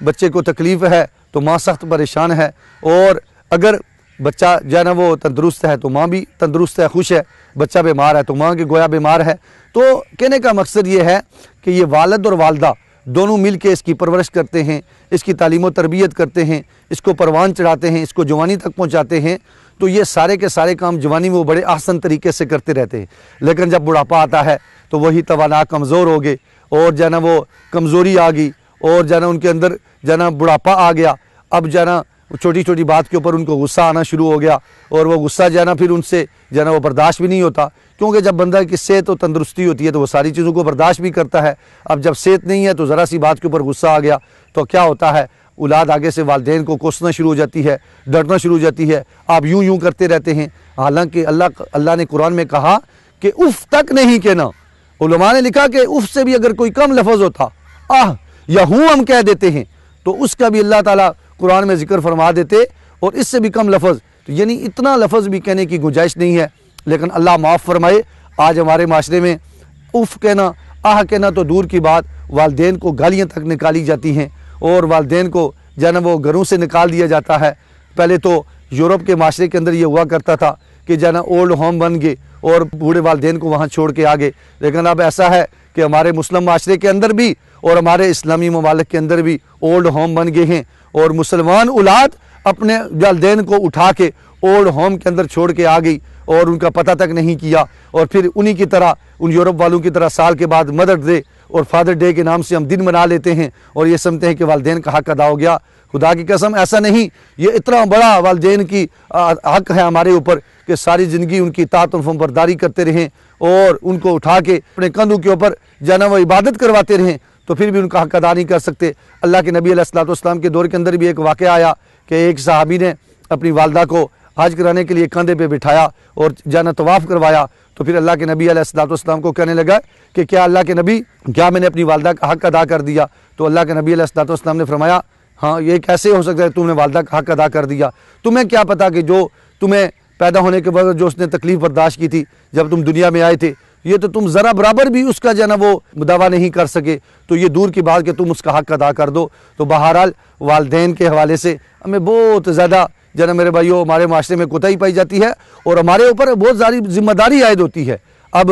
بچے کو تکلیف ہے تو ماں سخت پریشان ہے، اور اگر بچہ جو ہے نا وہ تندرست ہے تو ماں بھی تندرست ہے، خوش ہے، بچہ بیمار ہے تو ماں کے گویا بیمار ہے۔ تو کہنے کا مقصد یہ ہے کہ یہ والد اور والدہ دونوں مل کے اس کی پرورش کرتے ہیں، اس کی تعلیم و تربیت کرتے ہیں، اس کو پروان چڑھاتے ہیں، اس کو جوانی تک پہنچاتے ہیں، تو یہ سارے کے سارے کام جوانی میں وہ بڑے احسن طریقے سے کرتے رہتے ہیں۔ لیکن جب بڑھاپا آتا ہے تو وہی توانا کمزور ہو گئے، اور جو ہے نا وہ کمزوری آ گئی، اور جو ہے نا ان کے اندر جو ہے نا بڑھاپا آ گیا۔ اب جو ہے نا چھوٹی چھوٹی بات کے اوپر ان کو غصہ آنا شروع ہو گیا، اور وہ غصہ جو ہے نا پھر ان سے جو ہے نا وہ برداشت بھی نہیں ہوتا، کیونکہ جب بندہ کی صحت و تندرستی ہوتی ہے تو وہ ساری چیزوں کو برداشت بھی کرتا ہے۔ اب جب صحت نہیں ہے تو ذرا سی بات کے اوپر غصہ آ گیا تو کیا ہوتا ہے، اولاد آگے سے والدین کو کوسنا شروع ہو جاتی ہے، ڈرنا شروع ہو جاتی ہے، آپ یوں کرتے رہتے ہیں۔ حالانکہ اللہ نے قرآن میں کہا کہ اف تک نہیں کہنا۔ علماء نے لکھا کہ اف سے بھی اگر کوئی کم لفظ ہوتا، آہ یا ہوں ہم کہہ دیتے ہیں، تو اس کا بھی اللہ تعالیٰ قرآن میں ذکر فرما دیتے، اور اس سے بھی کم لفظ، تو یعنی اتنا لفظ بھی کہنے کی گنجائش نہیں ہے۔ لیکن اللہ معاف فرمائے، آج ہمارے معاشرے میں اف کہنا، آہ کہنا تو دور کی بات، والدین کو گالیاں تک نکالی جاتی ہیں، اور والدین کو جو ہے نا وہ گھروں سے نکال دیا جاتا ہے۔ پہلے تو یورپ کے معاشرے کے اندر یہ ہوا کرتا تھا کہ جو ہے نا اولڈ ہوم بن گئے اور بوڑھے والدین کو وہاں چھوڑ کے آگے، لیکن اب ایسا ہے کہ ہمارے مسلم معاشرے کے اندر بھی اور ہمارے اسلامی ممالک کے اندر بھی اولڈ ہوم بن گئے ہیں، اور مسلمان اولاد اپنے والدین کو اٹھا کے اولڈ ہوم کے اندر چھوڑ کے آ گئی، اور ان کا پتہ تک نہیں کیا، اور پھر انہی کی طرح ان یورپ والوں کی طرح سال کے بعد مدر ڈے اور فادر ڈے کے نام سے ہم دن منا لیتے ہیں، اور یہ سمجھتے ہیں کہ والدین کا حق ادا ہو گیا۔ خدا کی قسم ایسا نہیں، یہ اتنا بڑا والدین کی حق ہے ہمارے اوپر کہ ساری زندگی ان کی اطاعت و فرمانبرداری کرتے رہیں، اور ان کو اٹھا کے اپنے کندھوں کے اوپر جو ہے نا وہ عبادت کرواتے رہیں، تو پھر بھی ان کا حق ادا نہیں کر سکتے۔ اللہ کے نبی علیہ الصلوۃ والسلام کے دور کے اندر بھی ایک واقعہ آیا کہ ایک صحابی نے اپنی والدہ کو حج کرانے کے لیے کندھے پہ بٹھایا اور جو ہے نا طواف کروایا، تو پھر اللہ کے نبی علیہ الصلوۃ والسلام کو کہنے لگا کہ کیا اللہ کے نبی، کیا میں نے اپنی والدہ کا حق ادا کر دیا؟ تو اللہ کے نبی علیہ الصلوۃ والسلام نے فرمایا، ہاں یہ کیسے ہو سکتا ہے، تم نے والدہ کا حق ادا کر دیا؟ تمہیں کیا پتا کہ جو تمہیں پیدا ہونے کے بعد جو اس نے تکلیف برداشت کی تھی جب تم دنیا میں آئے تھے، یہ تو تم ذرا برابر بھی اس کا جو ہے نا وہ دعویٰ نہیں کر سکے، تو یہ دور کی بات کہ تم اس کا حق ادا کر دو۔ تو بہرحال والدین کے حوالے سے ہمیں بہت زیادہ جو ہے نا میرے بھائیوں ہمارے معاشرے میں کوتاہی پائی جاتی ہے، اور ہمارے اوپر بہت ساری ذمہ داری عائد ہوتی ہے۔ اب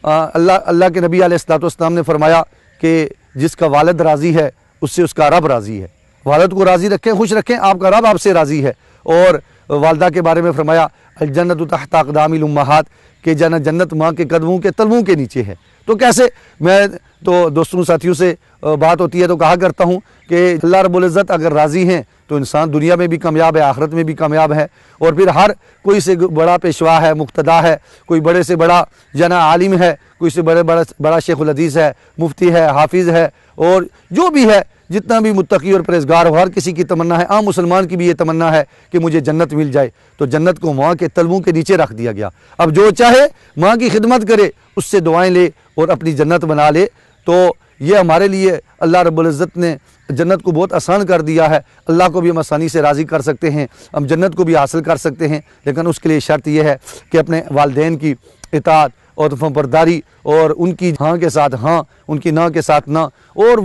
اللہ کے نبی علیہ الصلوۃ والسلام نے فرمایا کہ جس کا والد راضی ہے اس سے اس کا رب راضی ہے۔ والد کو راضی رکھیں، خوش رکھیں، آپ کا رب آپ سے راضی ہے۔ اور والدہ کے بارے میں فرمایا الجنت تحت اقدام الامہات، کہ جنت ماں کے قدموں کے تلووں کے نیچے ہے۔ تو کیسے؟ میں تو دوستوں ساتھیوں سے بات ہوتی ہے تو کہا کرتا ہوں کہ اللہ رب العزت اگر راضی ہیں تو انسان دنیا میں بھی کامیاب ہے، آخرت میں بھی کامیاب ہے، اور پھر ہر کوئی سے بڑا پیشوا ہے، مقتدا ہے، کوئی بڑے سے بڑا جنا عالم ہے، کوئی سے بڑا شیخ الحدیث ہے، مفتی ہے، حافظ ہے، اور جو بھی ہے جتنا بھی متقی اور پرہیزگار ہو، ہر کسی کی تمنا ہے، عام مسلمان کی بھی یہ تمنا ہے کہ مجھے جنت مل جائے۔ تو جنت کو ماں کے تلووں کے نیچے رکھ دیا گیا۔ اب جو چاہے ماں کی خدمت کرے، اس سے دعائیں لے اور اپنی جنت بنا لے۔ تو یہ ہمارے لیے اللہ رب العزت نے جنت کو بہت آسان کر دیا ہے۔ اللہ کو بھی ہم آسانی سے راضی کر سکتے ہیں، ہم جنت کو بھی حاصل کر سکتے ہیں، لیکن اس کے لیے شرط یہ ہے کہ اپنے والدین کی اطاعت اور فرمانبرداری، اور ان کی ہاں کے ساتھ ہاں، ان کی نہ کے ساتھ نہ۔ اور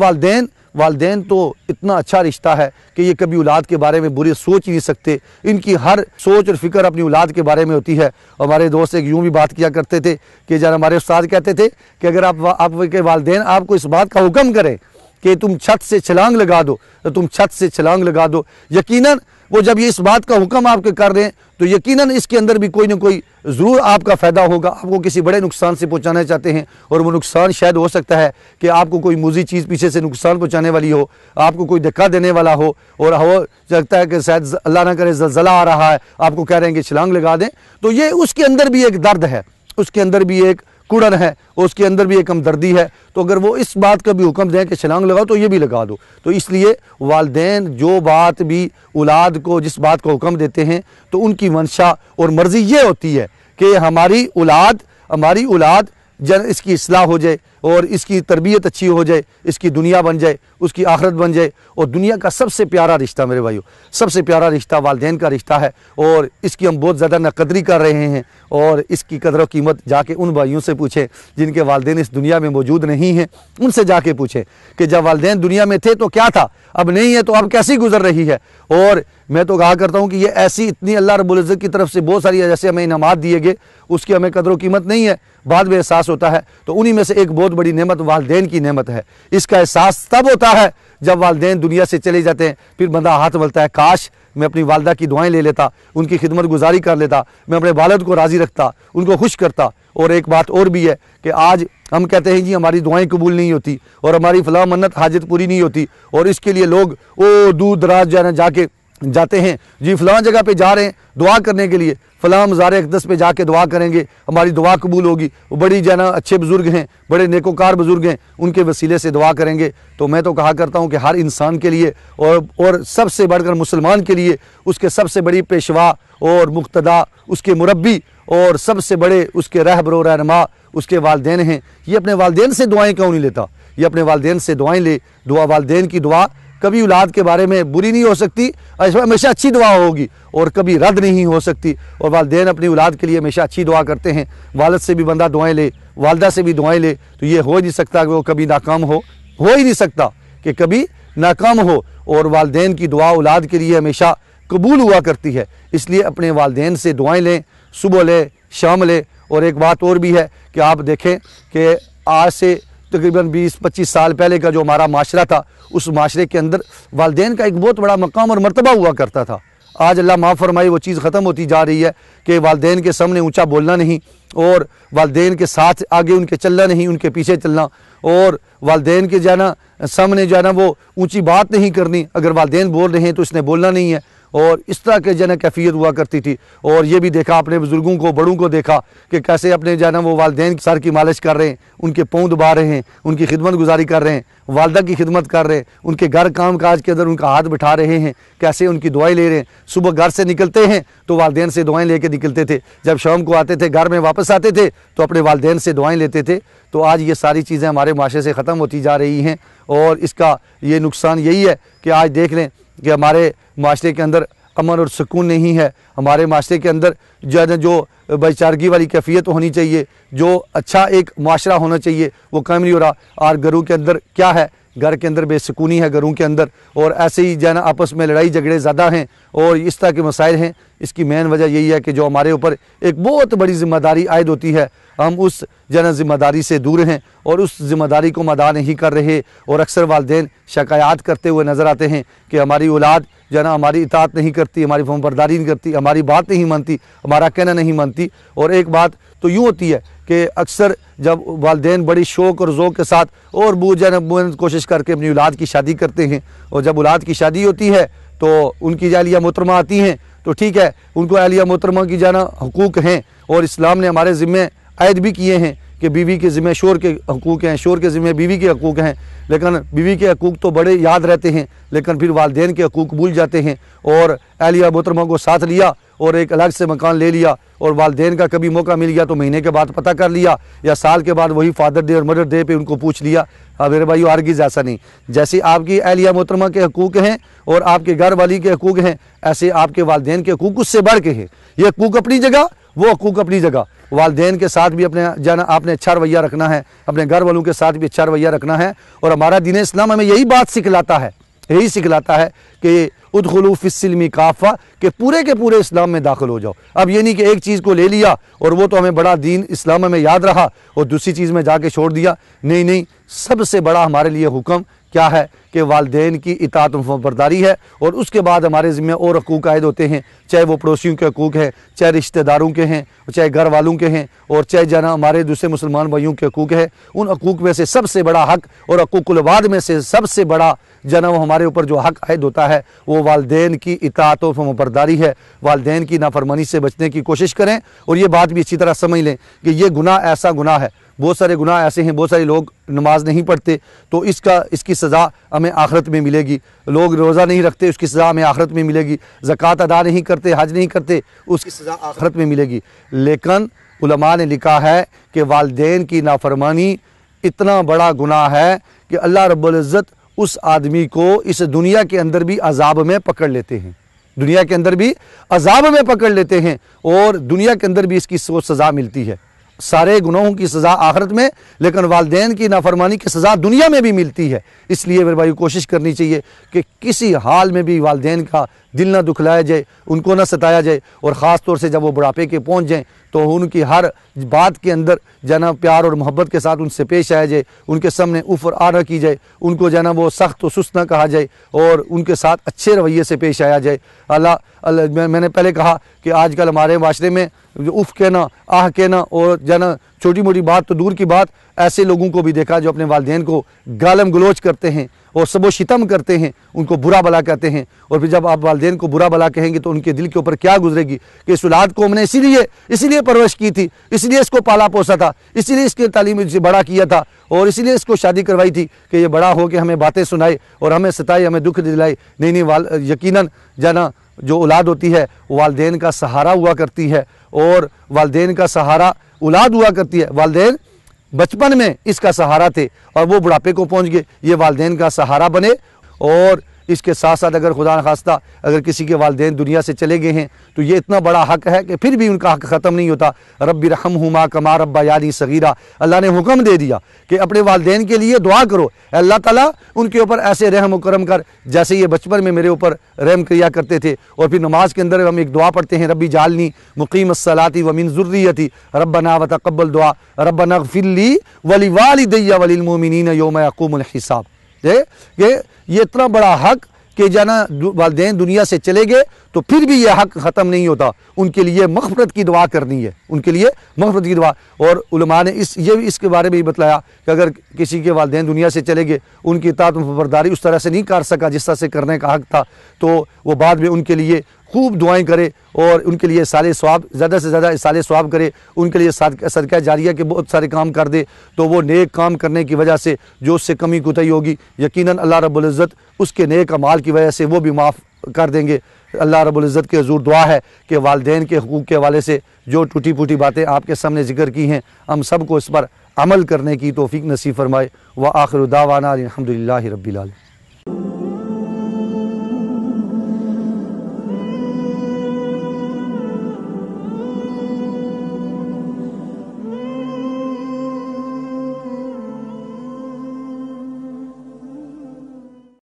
والدین تو اتنا اچھا رشتہ ہے کہ یہ کبھی اولاد کے بارے میں بری سوچ ہی نہیں سکتے، ان کی ہر سوچ اور فکر اپنی اولاد کے بارے میں ہوتی ہے۔ ہمارے دوست ایک یوں بھی بات کیا کرتے تھے کہ جب ہمارے استاد کہتے تھے کہ اگر آپ کے والدین آپ کو اس بات کا حکم کریں کہ تم چھت سے چھلانگ لگا دو تو تم چھت سے چھلانگ لگا دو، یقیناً وہ جب یہ اس بات کا حکم آپ کے کر رہے ہیں تو یقیناً اس کے اندر بھی کوئی نہ کوئی ضرور آپ کا فائدہ ہوگا، آپ کو کسی بڑے نقصان سے پہنچانا چاہتے ہیں، اور وہ نقصان شاید ہو سکتا ہے کہ آپ کو کوئی موذی چیز پیچھے سے نقصان پہنچانے والی ہو، آپ کو کوئی دھکا دینے والا ہو، اور ہو سکتا ہے کہ شاید اللہ نہ کرے زلزلہ آ رہا ہے، آپ کو کہہ رہے ہیں کہ چھلانگ لگا دیں، تو یہ اس کے اندر بھی ایک درد ہے، اس کے اندر بھی ایک کڑن ہے، اور اس کے اندر بھی ایک ہمدردی ہے۔ تو اگر وہ اس بات کا بھی حکم دیں کہ چھلانگ لگاؤ تو یہ بھی لگا دو۔ تو اس لیے والدین جو بات بھی اولاد کو جس بات کا حکم دیتے ہیں تو ان کی منشا اور مرضی یہ ہوتی ہے کہ ہماری اولاد اس کی اصلاح ہو جائے، اور اس کی تربیت اچھی ہو جائے، اس کی دنیا بن جائے، اس کی آخرت بن جائے۔ اور دنیا کا سب سے پیارا رشتہ میرے بھائیو، سب سے پیارا رشتہ والدین کا رشتہ ہے، اور اس کی ہم بہت زیادہ ناقدری کر رہے ہیں۔ اور اس کی قدر و قیمت جا کے ان بھائیوں سے پوچھیں جن کے والدین اس دنیا میں موجود نہیں ہیں، ان سے جا کے پوچھیں کہ جب والدین دنیا میں تھے تو کیا تھا، اب نہیں ہے تو اب کیسی گزر رہی ہے۔ اور میں تو کہا کرتا ہوں کہ یہ ایسی اتنی اللہ رب العزت کی طرف سے بہت ساری جیسے ہمیں انعامات دیے گئے، اس کی ہمیں قدر و قیمت نہیں ہے، بعد میں احساس ہوتا ہے۔ تو انہی میں سے ایک بہت بڑی نعمت والدین کی نعمت ہے۔ اس کا احساس تب ہوتا ہے جب والدین دنیا سے چلے جاتے ہیں، پھر بندہ ہاتھ ملتا ہے، کاش میں اپنی والدہ کی دعائیں لے لیتا، ان کی خدمت گزاری کر لیتا، میں اپنے والد کو راضی رکھتا، ان کو خوش کرتا۔ اور ایک بات اور بھی ہے کہ آج ہم کہتے ہیں جی ہماری دعائیں قبول نہیں ہوتی اور ہماری فلاں منت حاجت پوری نہیں ہوتی، اور اس کے لیے لوگ دور دراز جاتے ہیں، جی فلاں جگہ پہ جا رہے ہیں دعا کرنے کے لیے، فلاں مزار اقدس پہ جا کے دعا کریں گے، ہماری دعا قبول ہوگی، وہ بڑی اچھے بزرگ ہیں، بڑے نیکوکار بزرگ ہیں، ان کے وسیلے سے دعا کریں گے۔ تو میں تو کہا کرتا ہوں کہ ہر انسان کے لیے اور سب سے بڑھ کر مسلمان کے لیے اس کے سب سے بڑی پیشوا اور مقتدا، اس کے مربی اور سب سے بڑے اس کے رہبر و رہنما اس کے والدین ہیں۔ یہ اپنے والدین سے دعائیں کیوں نہیں لیتا؟ یہ اپنے والدین سے دعائیں لے۔ والدین کی دعا کبھی اولاد کے بارے میں بری نہیں ہو سکتی، ہمیشہ اچھی دعا ہوگی، اور کبھی رد نہیں ہو سکتی۔ اور والدین اپنی اولاد کے لیے ہمیشہ اچھی دعا کرتے ہیں۔ والد سے بھی بندہ دعائیں لے، والدہ سے بھی دعائیں لے، تو یہ ہو ہی نہیں سکتا کہ وہ کبھی ناکام ہو ہی نہیں سکتا کہ کبھی ناکام ہو۔ اور والدین کی دعا اولاد کے لیے ہمیشہ قبول ہوا کرتی ہے، اس لیے اپنے والدین سے دعائیں لیں، صبح لیں، شام لیں۔ اور ایک بات اور بھی ہے کہ آپ دیکھیں کہ آج سے تقریباً 20-25 سال پہلے کا جو ہمارا معاشرہ تھا، اس معاشرے کے اندر والدین کا ایک بہت بڑا مقام اور مرتبہ ہوا کرتا تھا۔ آج اللہ معاف فرمائے وہ چیز ختم ہوتی جا رہی ہے کہ والدین کے سامنے اونچا بولنا نہیں، اور والدین کے ساتھ آگے ان کے چلنا نہیں، ان کے پیچھے چلنا، اور والدین کے سامنے وہ اونچی بات نہیں کرنی، اگر والدین بول رہے ہیں تو اس نے بولنا نہیں ہے۔ اور اس طرح کے کیفیت ہوا کرتی تھی۔ اور یہ بھی دیکھا اپنے بزرگوں کو، بڑوں کو دیکھا کہ کیسے اپنے وہ والدین کی سر کی مالش کر رہے ہیں، ان کے پاؤں دبا رہے ہیں، ان کی خدمت گزاری کر رہے ہیں، والدہ کی خدمت کر رہے ہیں، ان کے گھر کام کاج کے اندر ان کا ہاتھ بٹھا رہے ہیں، کیسے ان کی دعائیں لے رہے ہیں۔ صبح گھر سے نکلتے ہیں تو والدین سے دعائیں لے کے نکلتے تھے، جب شام کو آتے تھے گھر میں واپس آتے تھے تو اپنے والدین سے دعائیں لیتے تھے۔ تو آج یہ ساری چیزیں ہمارے معاشرے سے ختم ہوتی جا رہی ہیں، اور اس کا یہ نقصان یہی ہے کہ آج دیکھ لیں کہ ہمارے معاشرے کے اندر امن اور سکون نہیں ہے۔ ہمارے معاشرے کے اندر جو بھائی چارگی والی کیفیت ہونی چاہیے، جو اچھا ایک معاشرہ ہونا چاہیے، وہ قائم نہیں ہو رہا۔ اور گھروں کے اندر کیا ہے؟ گھر کے اندر بے سکونی ہے گھروں کے اندر، اور ایسے ہی آپس میں لڑائی جھگڑے زیادہ ہیں، اور اس طرح کے مسائل ہیں۔ اس کی مین وجہ یہی ہے کہ جو ہمارے اوپر ایک بہت بڑی ذمہ داری عائد ہوتی ہے، ہم اس ذمہ داری سے دور ہیں اور اس ذمہ داری کو ادا نہیں کر رہے۔ اور اکثر والدین شکایات کرتے ہوئے نظر آتے ہیں کہ ہماری اولاد ہماری اطاعت نہیں کرتی، ہماری فرمانبرداری نہیں کرتی، ہماری بات نہیں مانتی، ہمارا کہنا نہیں مانتی۔ اور ایک بات تو یوں ہوتی ہے کہ اکثر جب والدین بڑی شوق اور ذوق کے ساتھ اور کوشش کر کے اپنی اولاد کی شادی کرتے ہیں، اور جب اولاد کی شادی ہوتی ہے تو ان کی اہلیہ محترمہ آتی ہیں، تو ٹھیک ہے، ان کو اہلیہ محترمہ کی حقوق ہیں، اور اسلام نے ہمارے ذمے عائد بھی کیے ہیں کہ بیوی کے ذمہ شوہر کے حقوق ہیں، شوہر کے ذمہ بیوی کے حقوق ہیں۔ لیکن بیوی کے حقوق تو بڑے یاد رہتے ہیں، لیکن پھر والدین کے حقوق بھول جاتے ہیں۔ اور اہلیہ محترمہ کو ساتھ لیا اور ایک الگ سے مکان لے لیا، اور والدین کا کبھی موقع مل گیا تو مہینے کے بعد پتہ کر لیا، یا سال کے بعد وہی فادر ڈے اور مدر ڈے پہ ان کو پوچھ لیا۔ میرے بھائیو ہرگز ایسا نہیں۔ جیسے آپ کی اہلیہ محترمہ کے حقوق ہیں اور آپ کے گھر والی کے حقوق ہیں، ایسے آپ کے والدین کے حقوق اس سے بڑھ کے ہیں۔ یہ حقوق اپنی جگہ، وہ حقوق اپنی جگہ۔ والدین کے ساتھ بھی اپنے آپ نے اچھا رویہ رکھنا ہے، اپنے گھر والوں کے ساتھ بھی اچھا رویہ رکھنا ہے۔ اور ہمارا دین اسلام ہمیں یہی بات سکھلاتا ہے کہ ادخلوا فی السلم کافہ، کہ پورے کے پورے اسلام میں داخل ہو جاؤ۔ اب یہ نہیں کہ ایک چیز کو لے لیا اور وہ تو ہمیں بڑا دین اسلام میں یاد رہا اور دوسری چیز میں جا کے چھوڑ دیا۔ نہیں، سب سے بڑا ہمارے لیے حکم کیا ہے کہ والدین کی اطاعت و فرمانبرداری ہے، اور اس کے بعد ہمارے ذمہ اور حقوق عائد ہوتے ہیں، چاہے وہ پڑوسیوں کے حقوق ہیں، چاہے رشتہ داروں کے ہیں، چاہے گھر والوں کے ہیں، اور چاہے ہمارے دوسرے مسلمان بھائیوں کے حقوق ہیں۔ ان حقوق میں سے سب سے بڑا حق اور حقوق العباد میں سے سب سے بڑا وہ ہمارے اوپر جو حق عائد ہوتا ہے وہ والدین کی اطاعت و فرمانبرداری ہے۔ والدین کی نافرمانی سے بچنے کی کوشش کریں، اور یہ بات بھی اچھی طرح سمجھ لیں کہ یہ گناہ ایسا گناہ ہے، بہت سارے گناہ ایسے ہیں، بہت سارے لوگ نماز نہیں پڑھتے تو اس کی سزا ہمیں آخرت میں ملے گی۔ لوگ روزہ نہیں رکھتے، اس کی سزا ہمیں آخرت میں ملے گی۔ زکوٰۃ ادا نہیں کرتے، حج نہیں کرتے، اس کی سزا آخرت میں ملے گی۔ لیکن علماء نے لکھا ہے کہ والدین کی نافرمانی اتنا بڑا گناہ ہے کہ اللہ رب العزت اس آدمی کو اس دنیا کے اندر بھی عذاب میں پکڑ لیتے ہیں، دنیا کے اندر بھی عذاب میں پکڑ لیتے ہیں، اور دنیا کے اندر بھی اس کی سزا ملتی ہے۔ سارے گناہوں کی سزا آخرت میں، لیکن والدین کی نافرمانی کی سزا دنیا میں بھی ملتی ہے۔ اس لیے میرے بھائی کوشش کرنی چاہیے کہ کسی حال میں بھی والدین کا دل نہ دکھلایا جائے، ان کو نہ ستایا جائے، اور خاص طور سے جب وہ بڑھاپے کے پہنچ جائیں تو ان کی ہر بات کے اندر جانا پیار اور محبت کے ساتھ ان سے پیش آیا جائے، ان کے سامنے اف اور آ نہ کی جائے، ان کو جانا وہ سخت و سست نہ کہا جائے، اور ان کے ساتھ اچھے رویے سے پیش آیا جائے۔ میں نے پہلے کہا کہ آج کل ہمارے معاشرے میں اف کہنا، آہ کہنا، اور جانا چھوٹی موٹی بات تو دور کی بات، ایسے لوگوں کو بھی دیکھا جو اپنے والدین کو گالم گلوچ کرتے ہیں اور سب و شتم کرتے ہیں، ان کو برا بلا کہتے ہیں، اور پھر جب آپ والدین کو برا بلا کہیں گے تو ان کے دل کے اوپر کیا گزرے گی کہ اس اولاد کو ہم نے اسی لیے پرورش کی تھی، اسی لیے اس کو پالا پوسا تھا، اسی لیے اس کی تعلیم سے بڑا کیا تھا، اور اسی لیے اس کو شادی کروائی تھی کہ یہ بڑا ہو کے ہمیں باتیں سنائے اور ہمیں ستائے، ہمیں دکھ دلائے۔ نہیں، یقیناً جانا جو اولاد ہوتی ہے والدین کا سہارا ہوا کرتی ہے، اور والدین کا سہارا اولاد ہوا کرتی ہے۔ والدین بچپن میں اس کا سہارا تھے اور وہ بڑھاپے کو پہنچ گئے، یہ والدین کا سہارا بنے۔ اور اس کے ساتھ ساتھ اگر خدا نخواستہ اگر کسی کے والدین دنیا سے چلے گئے ہیں تو یہ اتنا بڑا حق ہے کہ پھر بھی ان کا حق ختم نہیں ہوتا۔ رب ارحمہما کما ربیانی صغیرا، اللہ نے حکم دے دیا کہ اپنے والدین کے لیے دعا کرو، اے اللہ تعالیٰ ان کے اوپر ایسے رحم و کرم کر جیسے یہ بچپن میں میرے اوپر رحم کیا کرتے تھے۔ اور پھر نماز کے اندر ہم ایک دعا پڑھتے ہیں، ربی جعلنی مقیم الصلاۃ ومن ذریتی ربنا وتقبل دعا ربنا اغفر لی ولوالدی وللمؤمنین یوم یقوم الحساب۔ یہ اتنا بڑا حق کہ جانا والدین دنیا سے چلے گئے تو پھر بھی یہ حق ختم نہیں ہوتا، ان کے لیے مغفرت کی دعا کرنی ہے، ان کے لیے مغفرت کی دعا۔ اور علماء نے اس کے بارے میں بھی بتلایا کہ اگر کسی کے والدین دنیا سے چلے گئے، ان کی اطاعت و فرمانبرداری اس طرح سے نہیں کر سکا جس طرح سے کرنے کا حق تھا، تو وہ بعد میں ان کے لیے خوب دعائیں کرے اور ان کے لیے اصالِ ثواب، زیادہ سے زیادہ اصالِ ثواب کرے، ان کے لیے صدقہ جاریہ کے بہت سارے کام کر دے، تو وہ نیک کام کرنے کی وجہ سے جو اس سے کمی کوتاہی ہوگی یقیناً اللہ رب العزت اس کے نیک اعمال کی وجہ سے وہ بھی معاف کر دیں گے۔ اللہ رب العزت کے حضور دعا ہے کہ والدین کے حقوق کے حوالے سے جو ٹوٹی پھوٹی باتیں آپ کے سامنے ذکر کی ہیں، ہم سب کو اس پر عمل کرنے کی توفیق نصیب فرمائے۔ وآخر دعوانا الحمدللہ رب العالمین۔